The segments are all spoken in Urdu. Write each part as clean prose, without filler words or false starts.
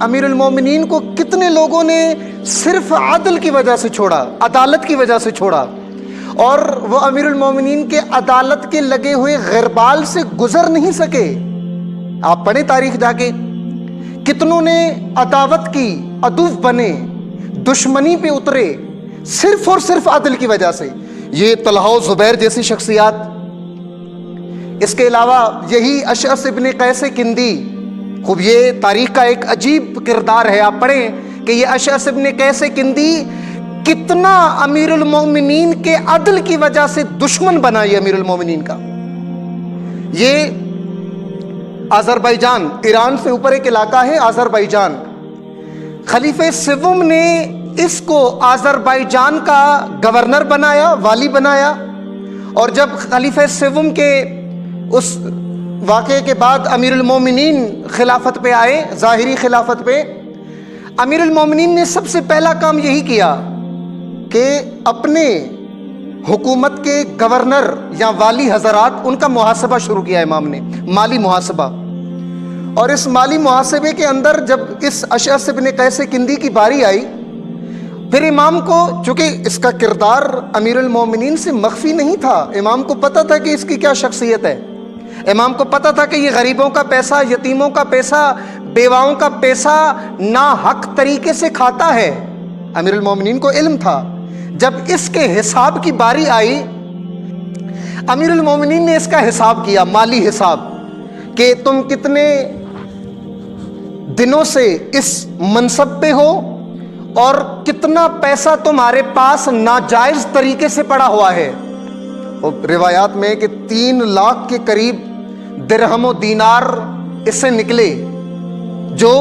امیر المومنین کو کتنے لوگوں نے صرف عدل کی وجہ سے چھوڑا، عدالت کی وجہ سے چھوڑا، اور وہ امیر المومنین کے عدالت کے لگے ہوئے غربال سے گزر نہیں سکے۔ آپ پڑھیں تاریخ جا کے، کتنوں نے عداوت کی، عدو بنے، دشمنی پہ اترے صرف اور صرف عدل کی وجہ سے۔ یہ طلحہ و زبیر جیسی شخصیات، اس کے علاوہ یہی اشعث ابن قیس کندی، خوب یہ تاریخ کا ایک عجیب کردار ہے، آپ پڑھیں کہ یہ اشعث ابن قیس کندی کتنا امیر المومنین کے عدل کی وجہ سے دشمن بنا۔ یہ امیر المومنین کا، یہ آذربائیجان، ایران سے اوپر ایک علاقہ ہے آذربائیجان، خلیفہ سوم نے اس کو آذربائیجان کا گورنر بنایا، والی بنایا، اور جب خلیفہ سوم کے اس واقعے کے بعد امیر المومنین خلافت پہ آئے، ظاہری خلافت پہ، امیر المومنین نے سب سے پہلا کام یہی کیا کہ اپنے حکومت کے گورنر یا والی حضرات، ان کا محاسبہ شروع کیا امام نے، مالی محاسبہ۔ اور اس مالی محاسبے کے اندر جب اس اشعث ابن قیس کندی کی باری آئی، پھر امام کو، چونکہ اس کا کردار امیر المومنین سے مخفی نہیں تھا، امام کو پتہ تھا کہ اس کی کیا شخصیت ہے، امام کو پتہ تھا کہ یہ غریبوں کا پیسہ، یتیموں کا پیسہ، بیواؤں کا پیسہ ناحق طریقے سے کھاتا ہے، امیر المومنین کو علم تھا۔ جب اس کے حساب کی باری آئی، امیر المومنین نے اس کا حساب کیا، مالی حساب، کہ تم کتنے دنوں سے اس منصب پہ ہو اور کتنا پیسہ تمہارے پاس ناجائز طریقے سے پڑا ہوا ہے۔ روایات میں کہ 3 لاکھ کے قریب درہم و دینار اس سے نکلے، جو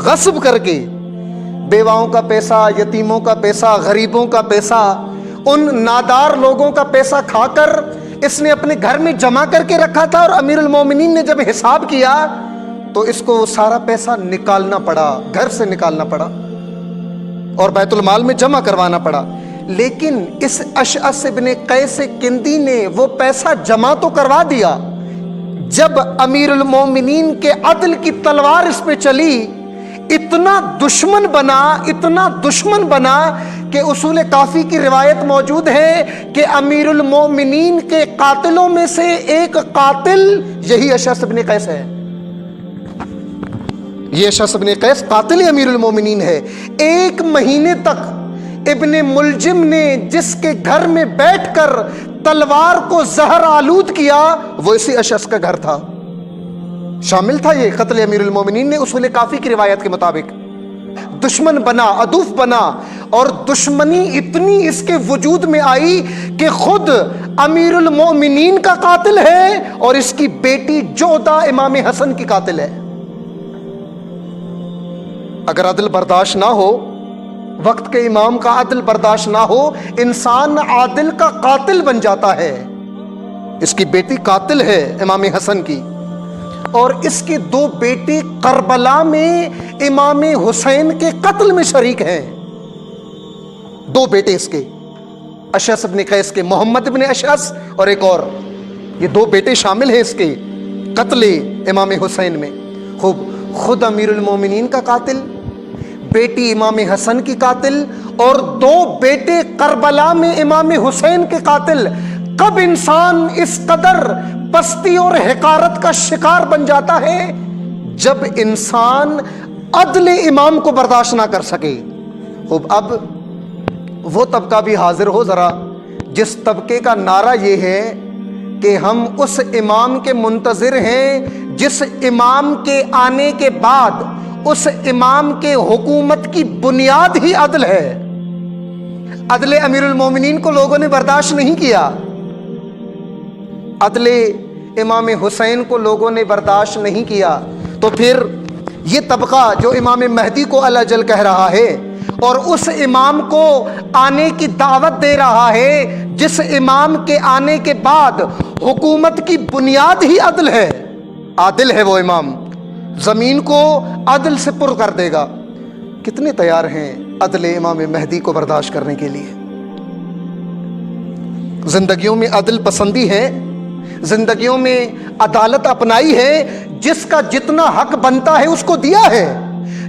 غصب کر کے بیواؤں کا پیسہ، یتیموں کا پیسہ، غریبوں کا پیسہ، ان نادار لوگوں کا پیسہ کھا کر اس نے اپنے گھر میں جمع کر کے رکھا تھا، اور امیر المومنین نے جب حساب کیا تو اس کو سارا پیسہ نکالنا پڑا، گھر سے نکالنا پڑا اور بیت المال میں جمع کروانا پڑا۔ لیکن اس اشعث ابن قیس کندی نے وہ پیسہ جمع تو کروا دیا، جب امیر المومنین کے عدل کی تلوار اس پہ چلی، اتنا دشمن بنا کہ اصول کافی کی روایت موجود ہے کہ امیر المومنین کے قاتلوں میں سے ایک قاتل یہی اشعث ابن قیس ہے۔ یہ اشعث ابن قیس قاتل امیر المومنین ہے۔ 1 مہینے تک ابن ملجم نے جس کے گھر میں بیٹھ کر تلوار کو زہر آلود کیا، وہ اسی اشعث کا گھر تھا، شامل تھا یہ قتل امیر المومنین نے اصول کافی کی روایت کے مطابق۔ دشمن بنا، عدوف بنا، اور دشمنی اتنی اس کے وجود میں آئی کہ خود امیر المومنین کا قاتل ہے اور اس کی بیٹی جودہ امام حسن کی قاتل ہے۔ اگر عدل برداشت نہ ہو، وقت کے امام کا عدل برداشت نہ ہو، انسان عادل کا قاتل بن جاتا ہے۔ اس کی بیٹی قاتل ہے امام حسن کی، اور اس کے 2 بیٹے کربلا میں امام حسین کے قتل میں شریک ہیں۔ 2 بیٹے اس کے، اشعث ابن قیس کے، محمد ابن اشعث اور ایک اور، یہ 2 بیٹے شامل ہیں اس کے قتل امام حسین میں۔ خود امیر المومنین کا قاتل، بیٹی امام حسن کی قاتل، اور 2 بیٹے کربلا میں امام حسین کے قاتل۔ کب انسان اس قدر پستی اور حقارت کا شکار بن جاتا ہے؟ جب انسان عدل امام کو برداشت نہ کر سکے۔ اب وہ طبقہ بھی حاضر ہو ذرا جس طبقے کا نعرہ یہ ہے کہ ہم اس امام کے منتظر ہیں جس امام کے آنے کے بعد اس امام کے حکومت کی بنیاد ہی عدل ہے۔ عدل امیر المومنین کو لوگوں نے برداشت نہیں کیا، عدل امام حسین کو لوگوں نے برداشت نہیں کیا، تو پھر یہ طبقہ جو امام مہدی کو الاجل کہہ رہا ہے اور اس امام کو آنے کی دعوت دے رہا ہے جس امام کے آنے کے بعد حکومت کی بنیاد ہی عدل ہے، عادل ہے وہ امام، زمین کو عدل سے پر کر دے گا، کتنے تیار ہیں عدل امام مہدی کو برداشت کرنے کے لیے؟ زندگیوں میں عدل پسندی ہے، زندگیوں میں عدالت اپنائی ہے، جس کا جتنا حق بنتا ہے اس کو دیا ہے،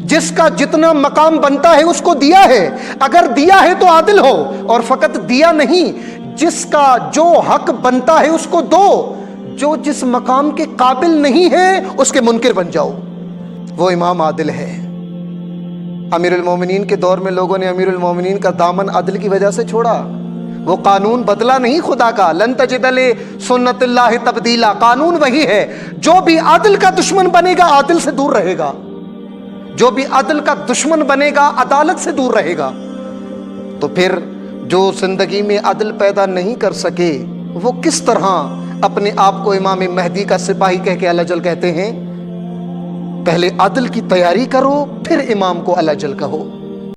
جس کا جتنا مقام بنتا ہے اس کو دیا ہے، اگر دیا ہے تو عادل ہو، اور فقط دیا نہیں، جس کا جو حق بنتا ہے اس کو دو، جو جس مقام کے قابل نہیں ہے اس کے منکر بن جاؤ، وہ امام عادل ہے۔ امیر المومنین کے دور میں لوگوں نے امیر المومنین کا دامن عدل کی وجہ سے چھوڑا، وہ قانون بدلا نہیں خدا کا، لن تجد لسنت اللہ تبدیلا، قانون وہی ہے، جو بھی عدل کا دشمن بنے گا عادل سے دور رہے گا، جو بھی عدل کا دشمن بنے گا عدالت سے دور رہے گا۔ تو پھر جو زندگی میں عدل پیدا نہیں کر سکے وہ کس طرح اپنے آپ کو امام مہدی کا سپاہی کہہ کے الجل کہتے ہیں؟ پہلے عدل کی تیاری کرو پھر امام کو الجل کہو۔